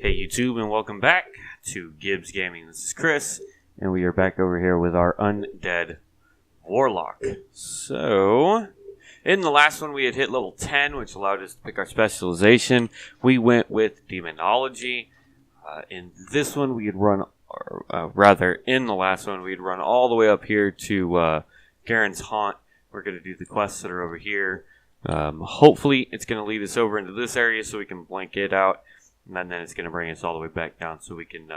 Hey YouTube, and welcome back to g.i.b Gaming. This is Chris, and we are back over here with our undead Warlock. So, in the last one we had hit level 10, which allowed us to pick our specialization. We went with Demonology. In this one we had run, in the last one we had run all the way up here to Garen's Haunt. We're going to do the quests that are over here. Hopefully it's going to lead us over into this area so we can blank it out. And then it's going to bring us all the way back down so we can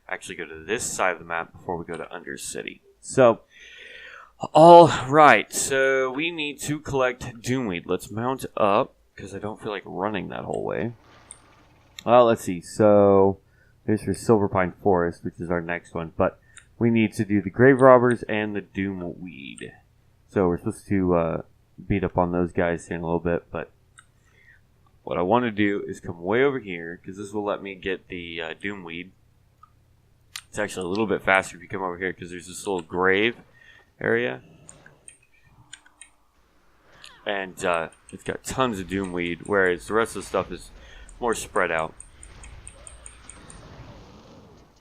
actually go to this side of the map before we go to Undercity. So, alright, so we need to collect Doomweed. Let's mount up, because I don't feel like running that whole way. Well, let's see. So, here's for Silverpine Forest, which is our next one. But we need to do the Grave Robbers and the Doomweed. So, we're supposed to beat up on those guys in a little bit, but what I want to do is come way over here, because this will let me get the Doomweed. It's actually a little bit faster if you come over here, because there's this little grave area. And it's got tons of Doomweed, whereas the rest of the stuff is more spread out.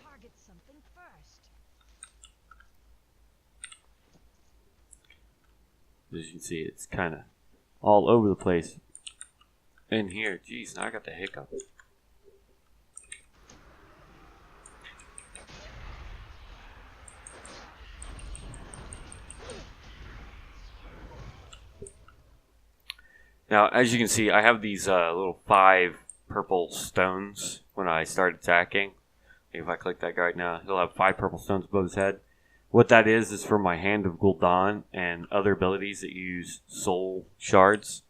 Target something first. As you can see, it's kind of all over the place. In here, jeez, now I got the hiccup. Now, as you can see, I have these little 5 purple stones when I start attacking. If I click that guy right now, he'll have 5 purple stones above his head. What that is for my Hand of Gul'dan and other abilities that use soul shards.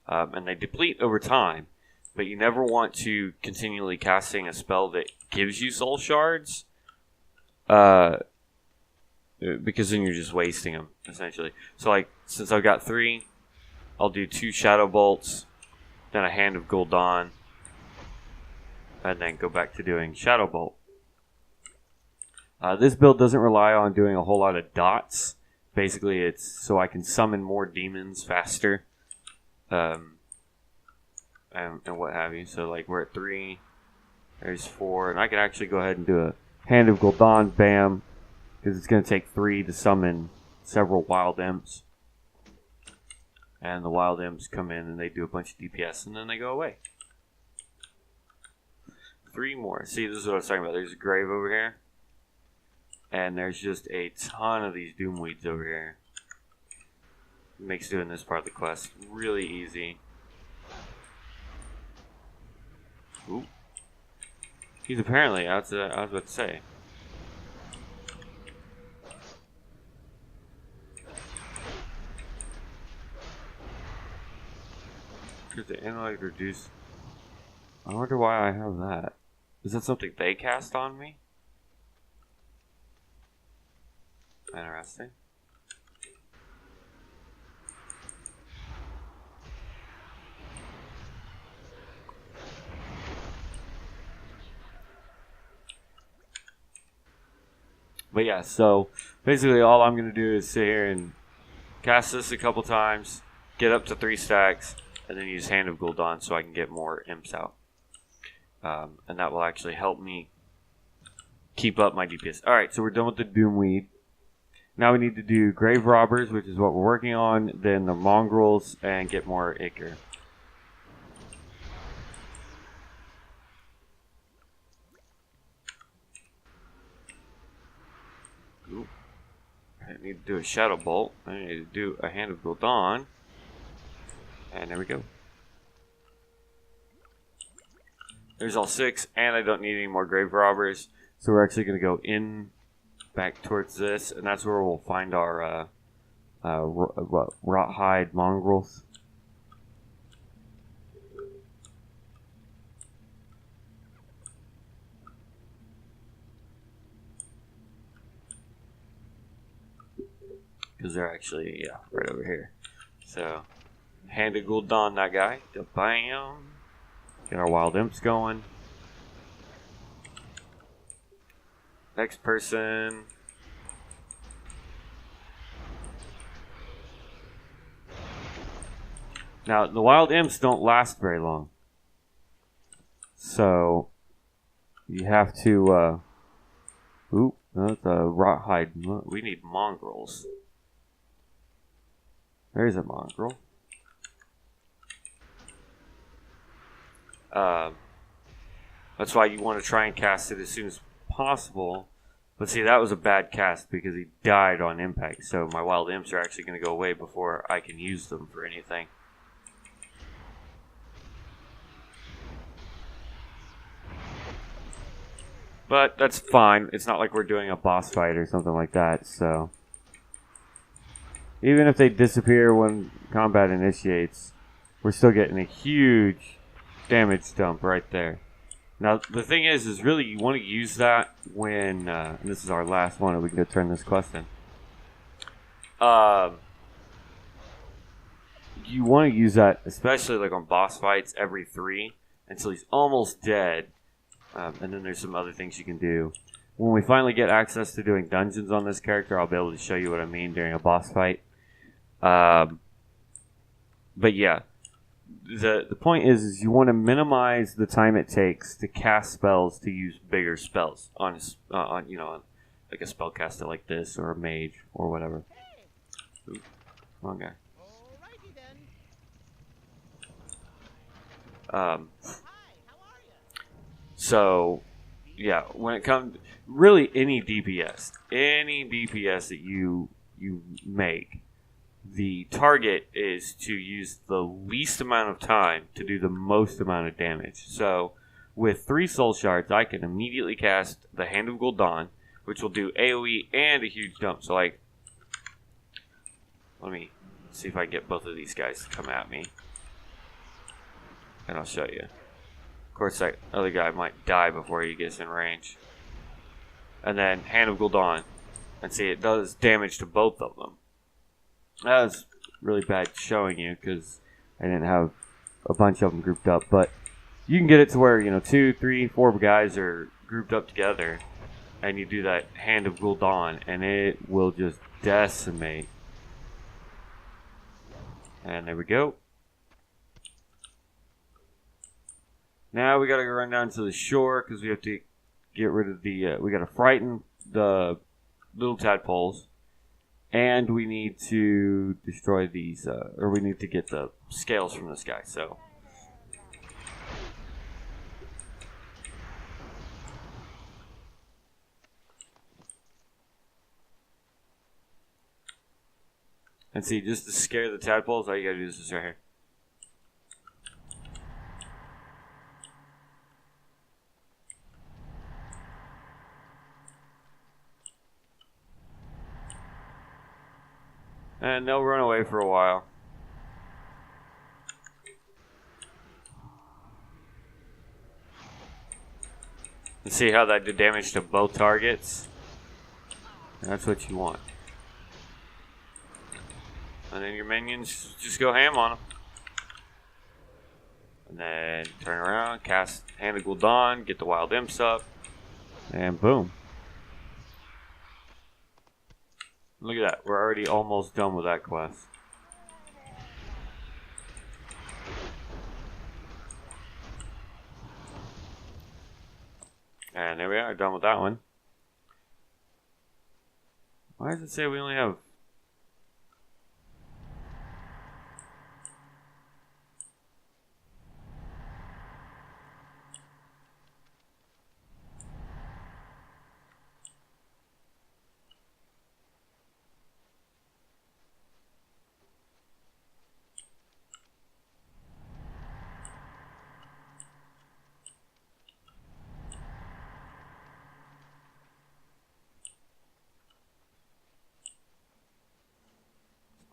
And they deplete over time, but you never want to continually casting a spell that gives you soul shards, because then you're just wasting them, essentially. So, like, since I've got 3, I'll do 2 Shadow Bolts, then a Hand of Gul'dan, and then go back to doing Shadow Bolt. This build doesn't rely on doing a whole lot of dots. Basically, it's so I can summon more demons faster. And what have you. So, like, we're at 3. There's 4. And I can actually go ahead and do a Hand of Gul'dan, bam. Because it's going to take 3 to summon several Wild Imps. And the Wild Imps come in and they do a bunch of DPS and then they go away. 3 more. See, this is what I was talking about. There's a grave over here. And there's just a ton of these Doomweeds over here. Makes doing this part of the quest really easy. Ooh. He's apparently, I was about to say. Because the analytic reduce. I wonder why I have that. Is that something they cast on me? Interesting. But yeah, so basically all I'm going to do is sit here and cast this a couple times, get up to 3 stacks, and then use Hand of Gul'dan so I can get more imps out. And that will actually help me keep up my DPS. Alright, so we're done with the Doomweed. Now we need to do Grave Robbers, which is what we're working on, then the Mongrels, and get more Ichor. Ooh. I need to do a Shadow Bolt. I need to do a Hand of Gul'dan. And there we go. There's all 6, and I don't need any more Grave Robbers. So we're actually going to go in, back towards this, and that's where we'll find our Rothhide Mongrels. Because they're actually, yeah, right over here. So, Hand of Gul'dan, that guy. Bam! Get our Wild Imps going. Next person. Now, the Wild Imps don't last very long. So, you have to, oop, that's a rot hide. We need mongrels. There's a mongrel. That's why you want to try and cast it as soon as possible. But see, that was a bad cast because he died on impact. So my wild imps are actually going to go away before I can use them for anything. But that's fine. It's not like we're doing a boss fight or something like that. So even if they disappear when combat initiates, we're still getting a huge damage dump right there. Now, the thing is really you want to use that when, and this is our last one, and we can go turn this quest in. You want to use that, especially like on boss fights, every 3, until he's almost dead. And then there's some other things you can do. When we finally get access to doing dungeons on this character, I'll be able to show you what I mean during a boss fight. But yeah. The point is you want to minimize the time it takes to cast spells to use bigger spells on like a spellcaster like this or a mage or whatever. Ooh, wrong guy. So yeah, when it comes really any DPS that you make, the target is to use the least amount of time to do the most amount of damage. So, with 3 soul shards, I can immediately cast the Hand of Gul'dan, which will do AoE and a huge dump. So, like, let me see if I can get both of these guys to come at me. And I'll show you. Of course, that other guy might die before he gets in range. And then Hand of Gul'dan. And see, it does damage to both of them. That was really bad showing you because I didn't have a bunch of them grouped up. But you can get it to where, 2, 3, 4 guys are grouped up together. And you do that Hand of Gul'dan. And it will just decimate. And there we go. Now we gotta go run down to the shore because we have to get rid of the... we gotta frighten the little tadpoles. And we need to destroy these, or we need to get the scales from this guy, so. And see, just to scare the tadpoles, all you gotta do is this right here. And they'll run away for a while. And see how that did damage to both targets? And that's what you want. And then your minions just go ham on them. And then turn around, cast Hand of Gul'dan, get the wild imps up, and boom. Look at that, we're already almost done with that quest. And there we are, done with that one. Why does it say we only have...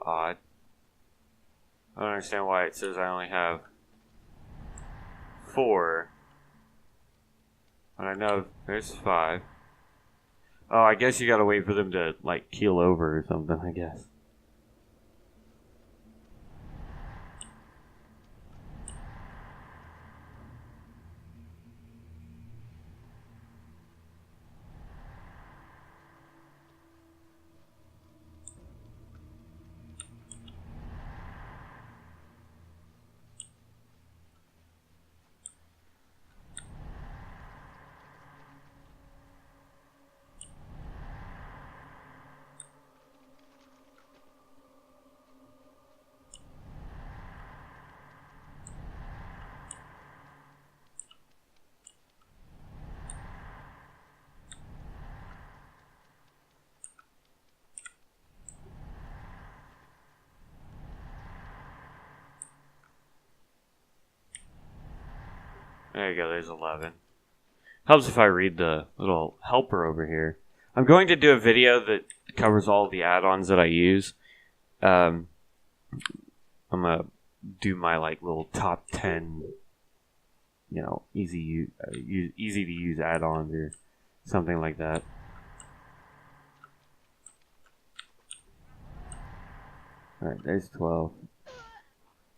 Odd. I don't understand why it says I only have 4. And I know there's 5. Oh, I guess you gotta wait for them to, like, keel over or something, I guess. There you go, there's 11. Helps if I read the little helper over here. I'm going to do a video that covers all the add-ons that I use. I'm gonna do my like little top 10, easy to use add-ons or something like that. All right, there's 12.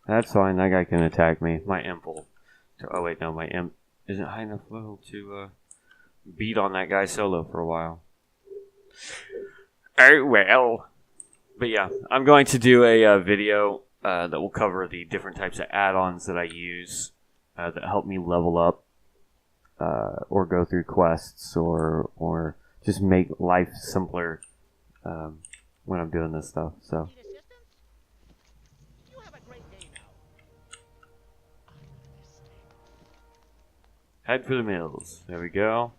That's fine. That guy can attack me. My imp will. Oh wait, no, my imp isn't high enough level to beat on that guy solo for a while. Oh well. But yeah, I'm going to do a video that will cover the different types of add-ons that I use that help me level up or go through quests or just make life simpler when I'm doing this stuff. So. Head for the mills. There we go.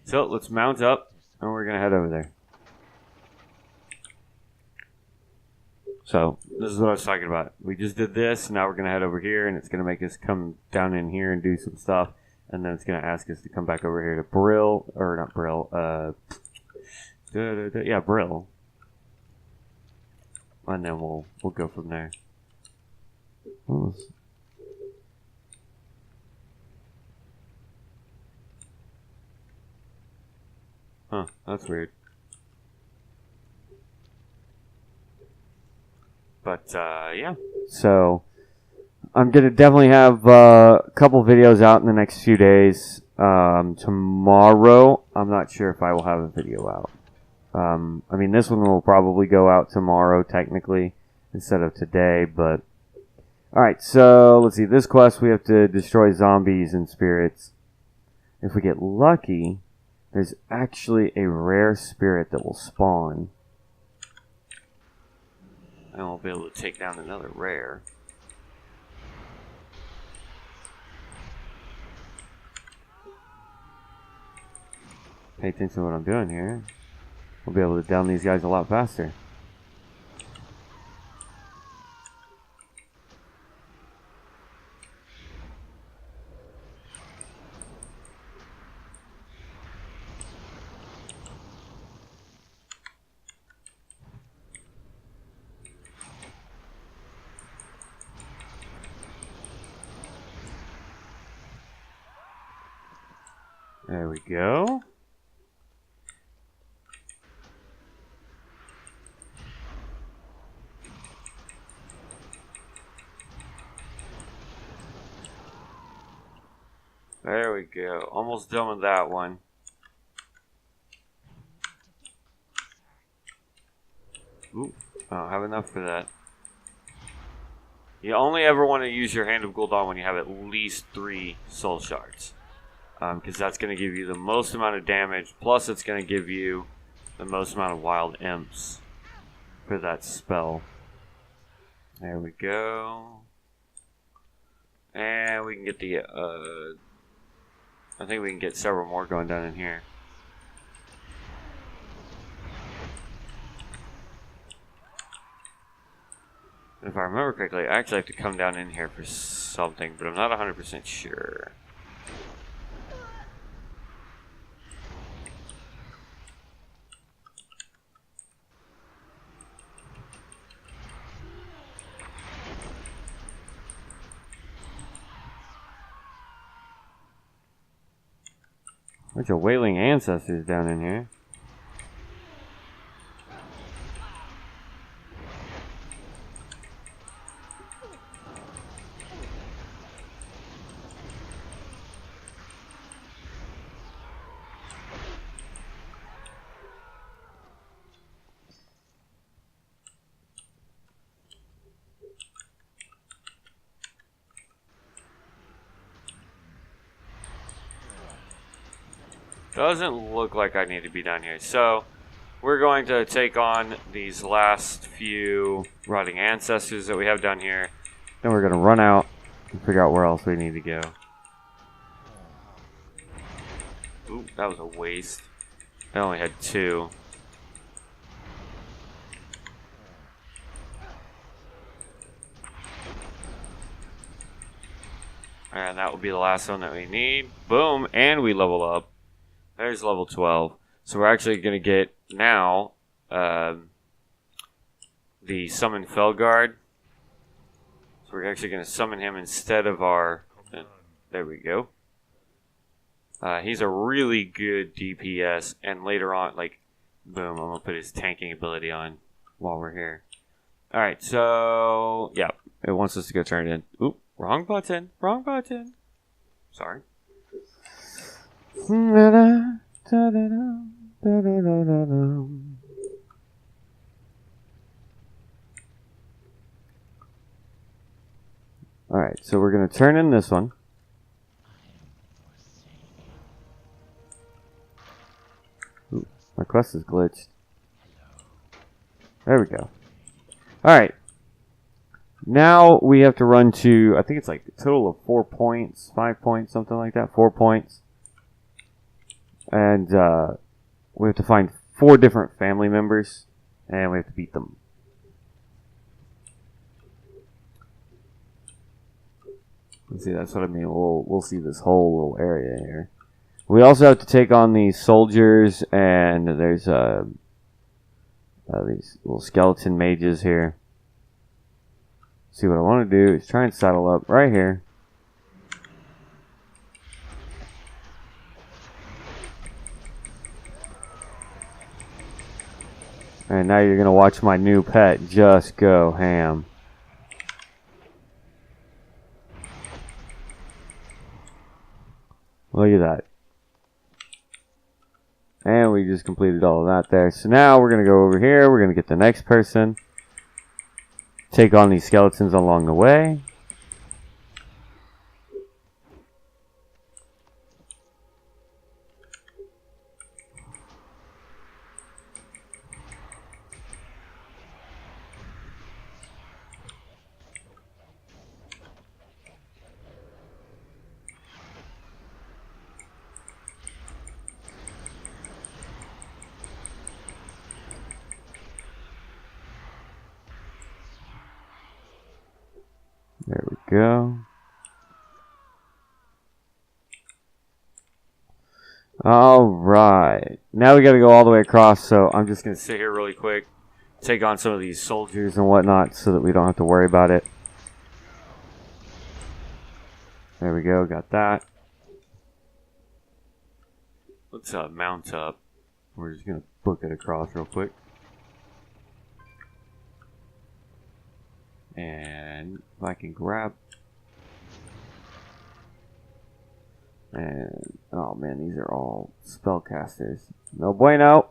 So let's mount up and we're going to head over there. So this is what I was talking about. We just did this. Now we're going to head over here and it's going to make us come down in here and do some stuff. And then it's going to ask us to come back over here to Brill. Or not Brill. Yeah, Brill. And then we'll go from there. Oh. Huh, that's weird. But, yeah. So, I'm going to definitely have a couple videos out in the next few days. Tomorrow, I'm not sure if I will have a video out. I mean, this one will probably go out tomorrow, technically, instead of today, but... Alright, so, let's see. This quest, we have to destroy zombies and spirits. If we get lucky... There's actually a rare spirit that will spawn. And we'll be able to take down another rare. Pay attention to what I'm doing here. We'll be able to down these guys a lot faster. There we go. There we go. Almost done with that one. Ooh, I don't have enough for that. You only ever want to use your Hand of Gul'dan when you have at least 3 soul shards. Because that's going to give you the most amount of damage, plus it's going to give you the most amount of wild imps for that spell. There we go. And we can get the, I think we can get several more going down in here. If I remember correctly, I actually have to come down in here for something, but I'm not 100% sure. Bunch of wailing ancestors down in here. Doesn't look like I need to be down here. So, we're going to take on these last few rotting ancestors that we have down here. Then we're going to run out and figure out where else we need to go. Ooh, that was a waste. I only had 2. And that will be the last one that we need. Boom, and we level up. There's level 12. So we're actually going to get now the Summon Felguard. So we're actually going to summon him instead of our... there we go. He's a really good DPS, and later on, like, boom, I'm going to put his tanking ability on while we're here. Alright, so, yeah, it wants us to go turn it in. Oop, wrong button, wrong button. Sorry. Alright, so we're going to turn in this one. Ooh, my quest is glitched. There we go. Alright. Now we have to run to, I think it's like a total of 4 points, 5 points, something like that. 4 points. And we have to find 4 different family members, and we have to beat them. Let's see, that's what I mean. We'll see this whole little area here. We also have to take on these soldiers, and there's these little skeleton mages here. See, what I want to do is try and saddle up right here. And now you're going to watch my new pet just go ham. Look at that. And we just completed all of that there. So now we're going to go over here. We're going to get the next person. Take on these skeletons along the way. There we go. Alright. Now we gotta go all the way across, so I'm just gonna sit here really quick, take on some of these soldiers and whatnot so that we don't have to worry about it. There we go, got that. Let's mount up. We're just gonna book it across real quick. And if I can grab, and oh man, these are all spellcasters. No bueno.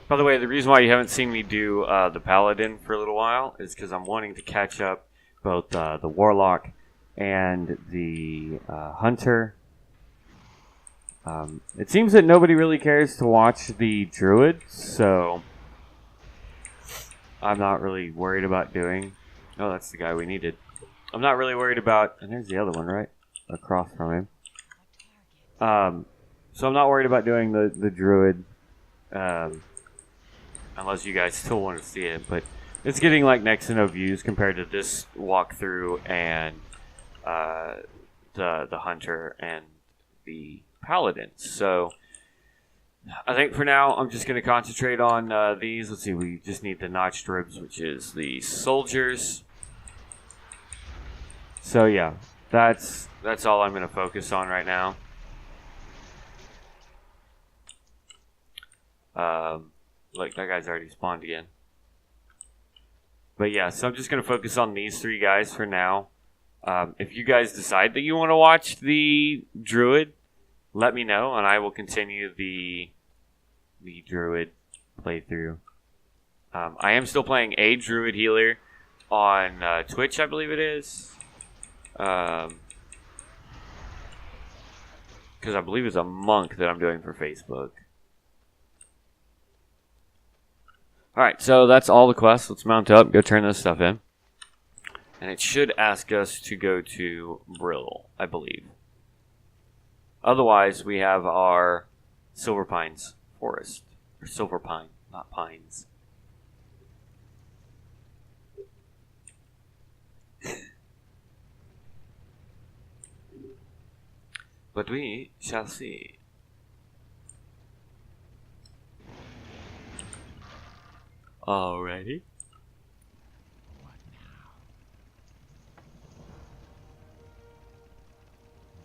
By the way, the reason why you haven't seen me do the Paladin for a little while is because I'm wanting to catch up both the Warlock and the Hunter. It seems that nobody really cares to watch the Druid, so I'm not really worried about doing... Oh, that's the guy we needed. I'm not really worried about... And there's the other one, right? Across from him. So I'm not worried about doing the Druid, unless you guys still want to see it. But it's getting like next to no views compared to this walkthrough and the Hunter and the Paladin. So I think for now I'm just going to concentrate on these. Let's see, we just need the notched ribs, which is the soldiers. So yeah, that's all I'm going to focus on right now. Look, that guy's already spawned again. But yeah, so I'm just going to focus on these 3 guys for now. If you guys decide that you want to watch the Druid, let me know, and I will continue the Druid playthrough. I am still playing a Druid healer on Twitch, I believe it is. Because I believe it's a monk that I'm doing for Facebook. Alright, so that's all the quests. Let's mount up, go turn this stuff in. And it should ask us to go to Brill, I believe. Otherwise, we have our Silver Pines forest. Or Silver Pine, not pines. But we shall see. Alrighty. What now?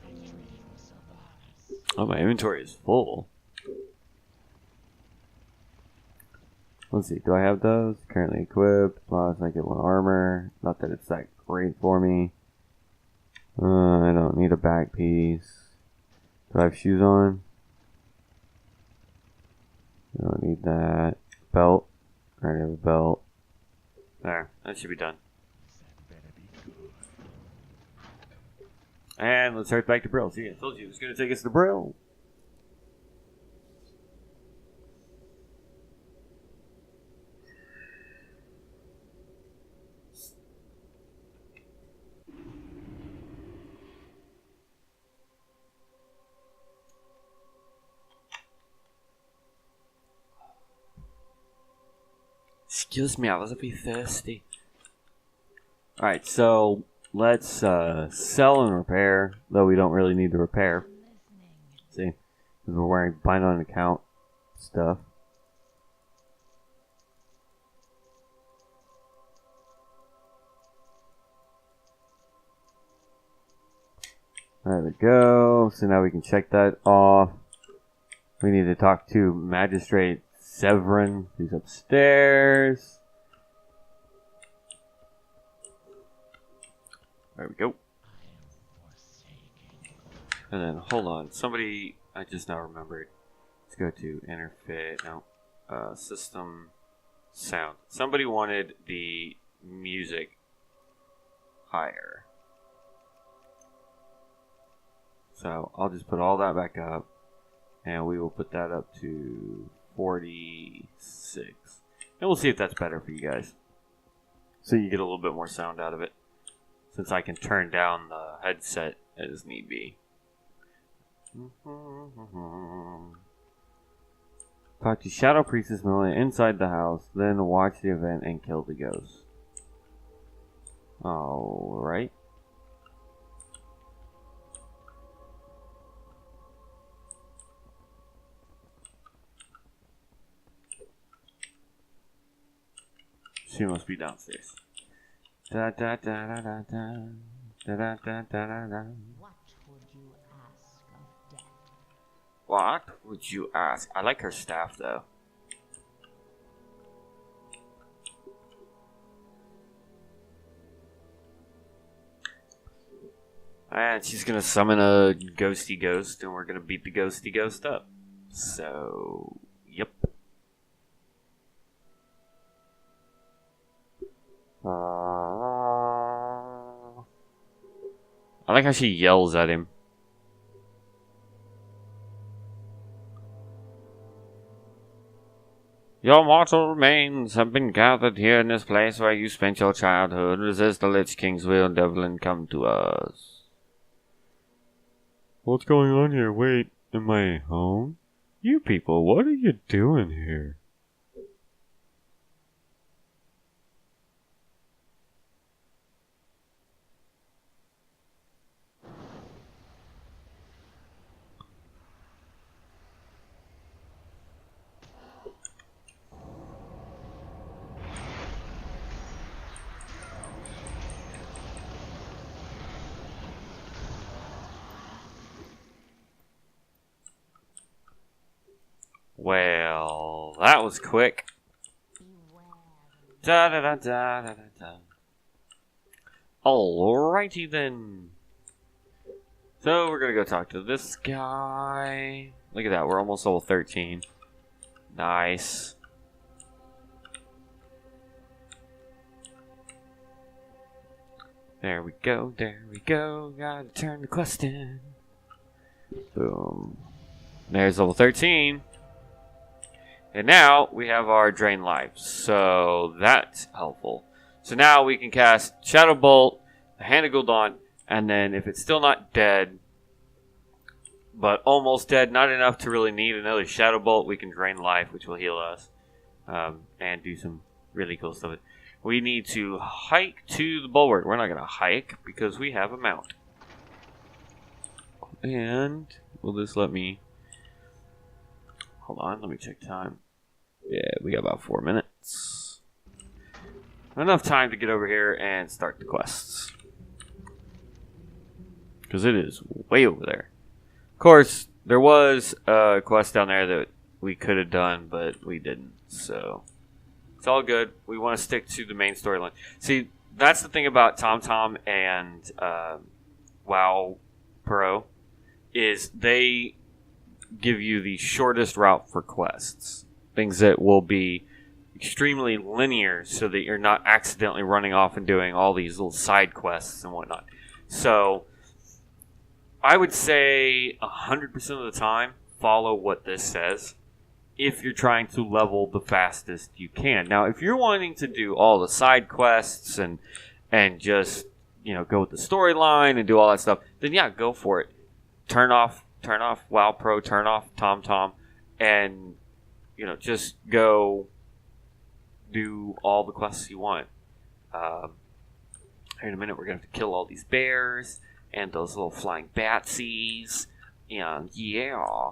Victory for Sylvanas. Oh, my inventory is full. Let's see, do I have those? Currently equipped, plus I get 1 armor. Not that it's that great for me. I don't need a back piece. Do I have shoes on? I don't need that. Belt. I already have a belt. There, that should be done. That better be good. And let's start back to Brill. See, I told you it was going to take us to Brill. Excuse me, I was a bit thirsty. Alright, so let's sell and repair, though we don't really need to repair. Listening. See, because we're wearing bind on account stuff. There we go. So now we can check that off. We need to talk to Magistrate Severin, who's upstairs. There we go. I am forsaken. And then, hold on. Somebody, I just now remembered. Let's go to interface. No. System sound. Somebody wanted the music higher. So, I'll just put all that back up. And we will put that up to 46. And we'll see if that's better for you guys. So you get a little bit more sound out of it. Since I can turn down the headset as need be. Talk to Shadow Priestess Millie inside the house, then watch the event and kill the ghost. Alright. She must be downstairs. Da da da da da da da da da da da. What would you ask of death? What would you ask? I like her staff though. And she's gonna summon a ghosty ghost, and we're gonna beat the ghosty ghost up. So, yep. I like how she yells at him. Your mortal remains have been gathered here in this place where you spent your childhood. Resist the Lich King's will, devil, and come to us. What's going on here? Wait, am I home? You people, what are you doing here? Well, that was quick. Beware. Da da da da da da da. Alrighty then. So we're gonna go talk to this guy. Look at that, we're almost level 13. Nice. There we go, there we go. Gotta turn the quest in. Boom. There's level 13. And now we have our drain lives. So that's helpful. So now we can cast Shadow Bolt, Hand of Gul'dan, and then if it's still not dead, but almost dead, not enough to really need another Shadow Bolt, we can drain life, which will heal us. And do some really cool stuff. We need to hike to the bulwark. We're not going to hike because we have a mount. And will this let me... Hold on, let me check time. Yeah, we got about 4 minutes. Enough time to get over here and start the quests. Because it is way over there. Of course, there was a quest down there that we could have done, but we didn't. So, it's all good. We want to stick to the main storyline. See, that's the thing about TomTom and WoW Pro, is they give you the shortest route for quests. Things that will be extremely linear so that you're not accidentally running off and doing all these little side quests and whatnot. So, I would say 100% of the time, follow what this says if you're trying to level the fastest you can. Now, if you're wanting to do all the side quests and just, go with the storyline and do all that stuff, then yeah, go for it. Turn off WoW Pro, turn off TomTom, and, just go do all the quests you want. Here in a minute, we're going to have to kill all these bears and those little flying batsies. And yeah.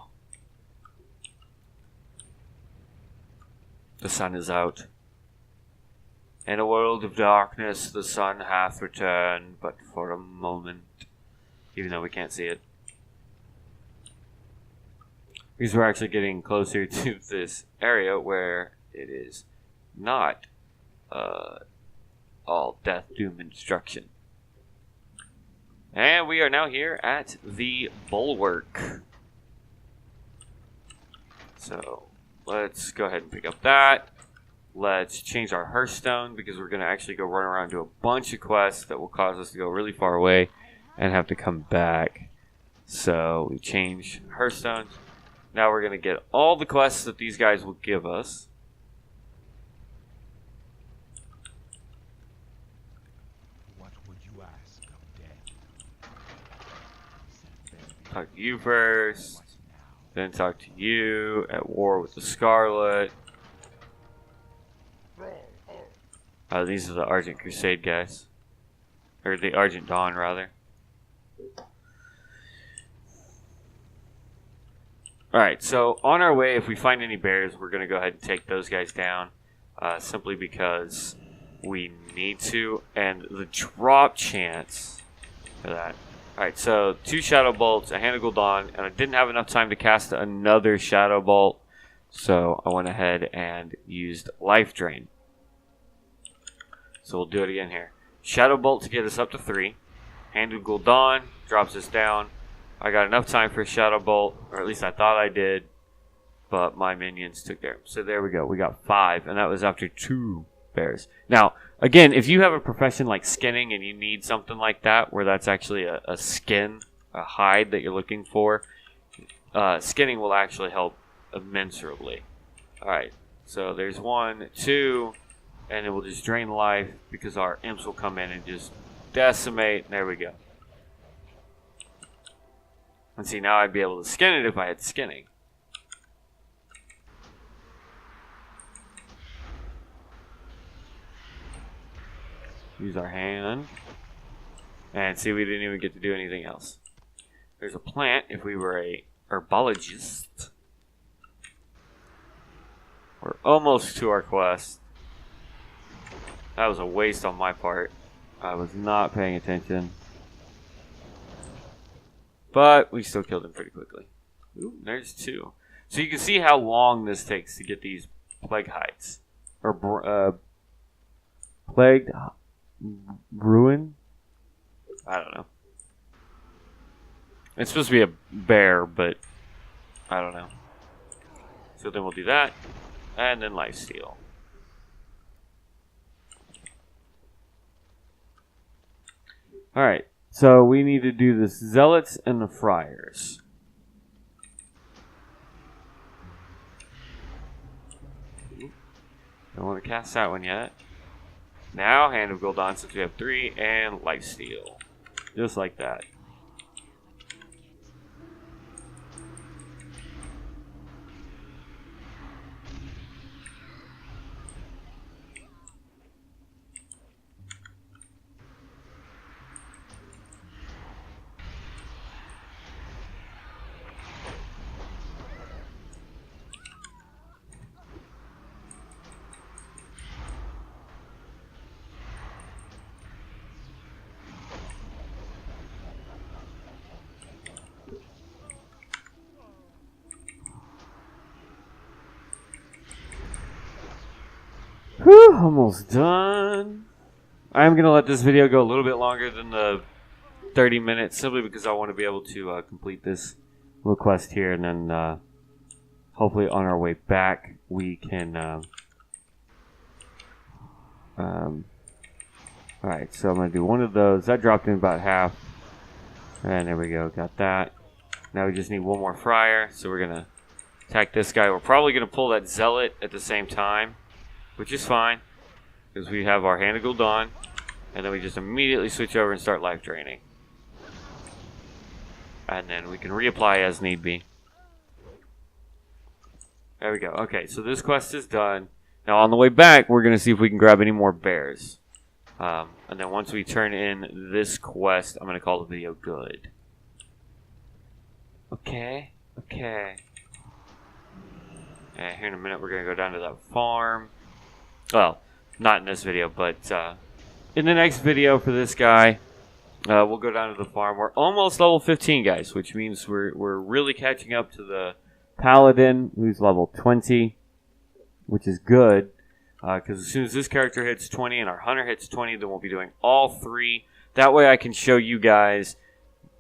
The sun is out. In a world of darkness, the sun hath returned, but for a moment. Even though we can't see it. Because we're actually getting closer to this area where it is not all death, doom, and destruction. And we are now here at the bulwark. So, let's go ahead and pick up that. Let's change our Hearthstone because we're going to actually go run around and do a bunch of quests that will cause us to go really far away and have to come back. So, we change Hearthstones. Now we're going to get all the quests that these guys will give us. What would you ask of death? Talk to you first. What now? Then talk to you. At war with the Scarlet. These are the Argent Crusade guys. Or the Argent Dawn, rather. Alright, so on our way, if we find any bears, we're going to go ahead and take those guys down. Simply because we need to. And the drop chance for that. Alright, so 2 Shadow Bolts, a Hand of Gul'dan, and I didn't have enough time to cast another Shadow Bolt. So I went ahead and used Life Drain. So we'll do it again here. Shadow Bolt to get us up to 3. Hand of Gul'dan drops us down. I got enough time for a Shadow Bolt, or at least I thought I did, but my minions took care. So there we go. We got 5, and that was after 2 bears. Now, again, if you have a profession like skinning and you need something like that, where that's actually a skin, a hide that you're looking for, skinning will actually help immeasurably. Alright, so there's 1, 2, and it will just drain life because our imps will come in and just decimate. There we go. And see, now I'd be able to skin it if I had skinning. Use our hand. And see, we didn't even get to do anything else. There's a plant if we were a herbologist. We're almost to our quest. That was a waste on my part. I was not paying attention. But we still killed him pretty quickly. Ooh, there's 2. So you can see how long this takes to get these plague hides. Or plagued ruin? I don't know. It's supposed to be a bear, but I don't know. So then we'll do that. And then lifesteal. Alright. So we need to do the Zealots and the Friars. Don't want to cast that one yet. Now, Hand of Gul'dan since we have 3, and Lifesteal. Just like that. Whew, almost done. I'm going to let this video go a little bit longer than the 30 minutes, simply because I want to be able to complete this little quest here, and then hopefully on our way back we can... Alright, so I'm going to do one of those. That dropped in about half. And there we go, got that. Now we just need one more Friar, so we're going to attack this guy. We're probably going to pull that Zealot at the same time, which is fine, because we have our Hand of Gul'dan, and then we just immediately switch over and start life draining. And then we can reapply as need be. There we go. Okay, so this quest is done. Now on the way back, we're going to see if we can grab any more bears. And then once we turn in this quest, I'm going to call the video good. Okay, okay. And here in a minute, we're going to go down to that farm. Well, not in this video, but in the next video for this guy, we'll go down to the farm. We're almost level 15, guys, which means we're really catching up to the Paladin, who's level 20, which is good. Because as soon as this character hits 20 and our Hunter hits 20, then we'll be doing all 3. That way I can show you guys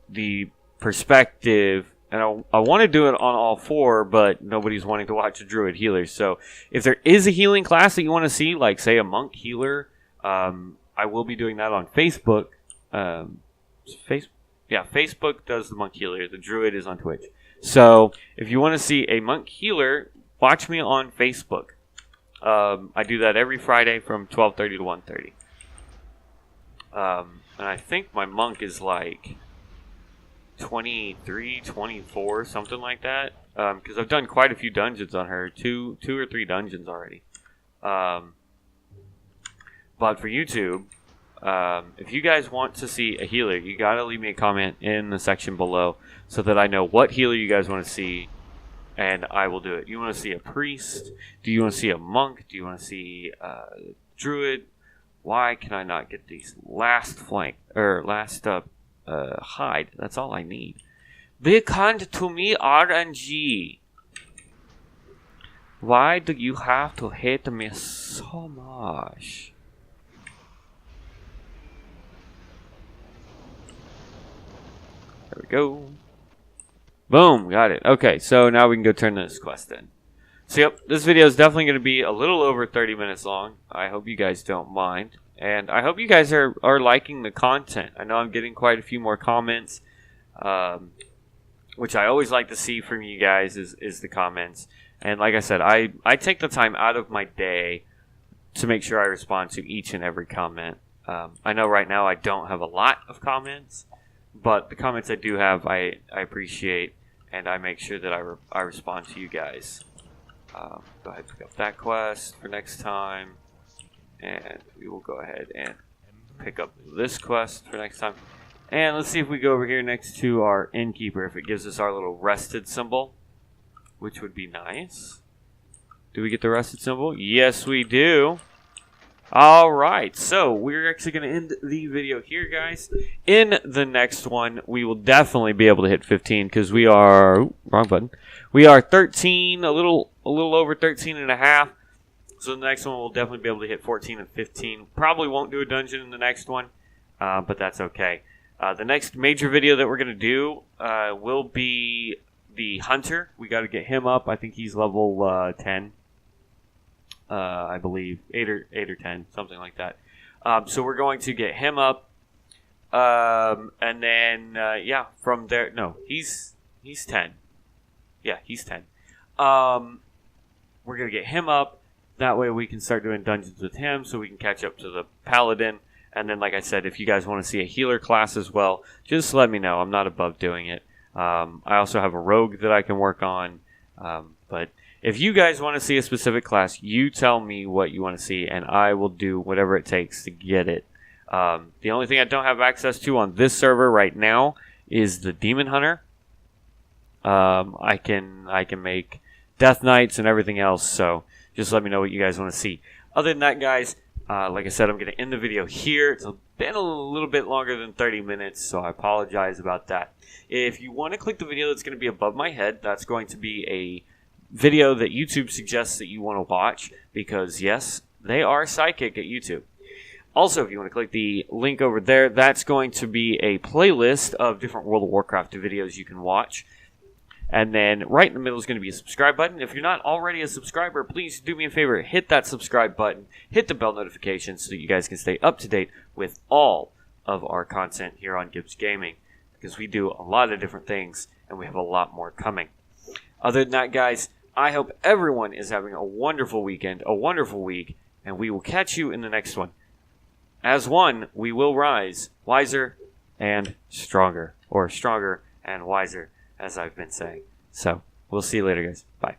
the perspective. And I want to do it on all 4, but nobody's wanting to watch a Druid healer. So if there is a healing class that you want to see, like say a Monk healer, I will be doing that on Facebook. Facebook does the Monk healer. The Druid is on Twitch. So if you want to see a Monk healer, watch me on Facebook. I do that every Friday from 12:30 to 1:30. And I think my Monk is like 23, 24, something like that. Because I've done quite a few dungeons on her. Two or three dungeons already. But for YouTube, if you guys want to see a healer, you gotta leave me a comment in the section below so that I know what healer you guys want to see, and I will do it. You want to see a priest? Do you want to see a monk? Do you want to see a druid? Why can I not get these last flank or last hide? That's all I need. Be kind to me, RNG. Why do you have to hate me so much? There we go. Boom, got it. Okay, so now we can go turn this quest in. So yep, this video is definitely going to be a little over 30 minutes long. I hope you guys don't mind. And I hope you guys are liking the content. I know I'm getting quite a few more comments, which I always like to see from you guys is the comments. And like I said, I take the time out of my day to make sure I respond to each and every comment. I know right now I don't have a lot of comments, but the comments I do have I appreciate, and I make sure that I respond to you guys. Go ahead and pick up that quest for next time. And we will go ahead and pick up this quest for next time. And let's see if we go over here next to our innkeeper, if it gives us our little rested symbol, which would be nice. Do we get the rested symbol? Yes, we do. Alright, so we're actually going to end the video here, guys. In the next one, we will definitely be able to hit 15, because we are... Ooh, wrong button. We are 13, a little over 13 and a half. So the next one we'll definitely be able to hit 14 and 15. Probably won't do a dungeon in the next one, but that's okay. The next major video that we're going to do will be the Hunter. We got to get him up. I think he's level 10. I believe 8 or 10, something like that. So we're going to get him up, and then yeah, from there. No, he's 10. Yeah, he's 10. We're gonna get him up, That way we can start doing dungeons with him so we can catch up to the paladin. And then, like I said, if you guys want to see a healer class as well, just let me know. I'm not above doing it. I also have a rogue that I can work on. But if you guys want to see a specific class, you tell me what you want to see, and I will do whatever it takes to get it. The only thing I don't have access to on this server right now is the Demon Hunter. I can make Death Knights and everything else, so just let me know what you guys want to see. Other than that, guys, like I said, I'm going to end the video here. It's been a little bit longer than 30 minutes, so I apologize about that. If you want to click the video that's going to be above my head, that's going to be a video that YouTube suggests that you want to watch, because yes, they are psychic at YouTube. Also, if you want to click the link over there, that's going to be a playlist of different World of Warcraft videos you can watch. And then right in the middle is going to be a subscribe button. If you're not already a subscriber, please do me a favor, hit that subscribe button, hit the bell notification so that you guys can stay up to date with all of our content here on g.i.b Gaming, because we do a lot of different things and we have a lot more coming. Other than that, guys, I hope everyone is having a wonderful weekend, a wonderful week, and we will catch you in the next one. As one, we will rise wiser and stronger, or stronger and wiser, as I've been saying. So, we'll see you later, guys. Bye.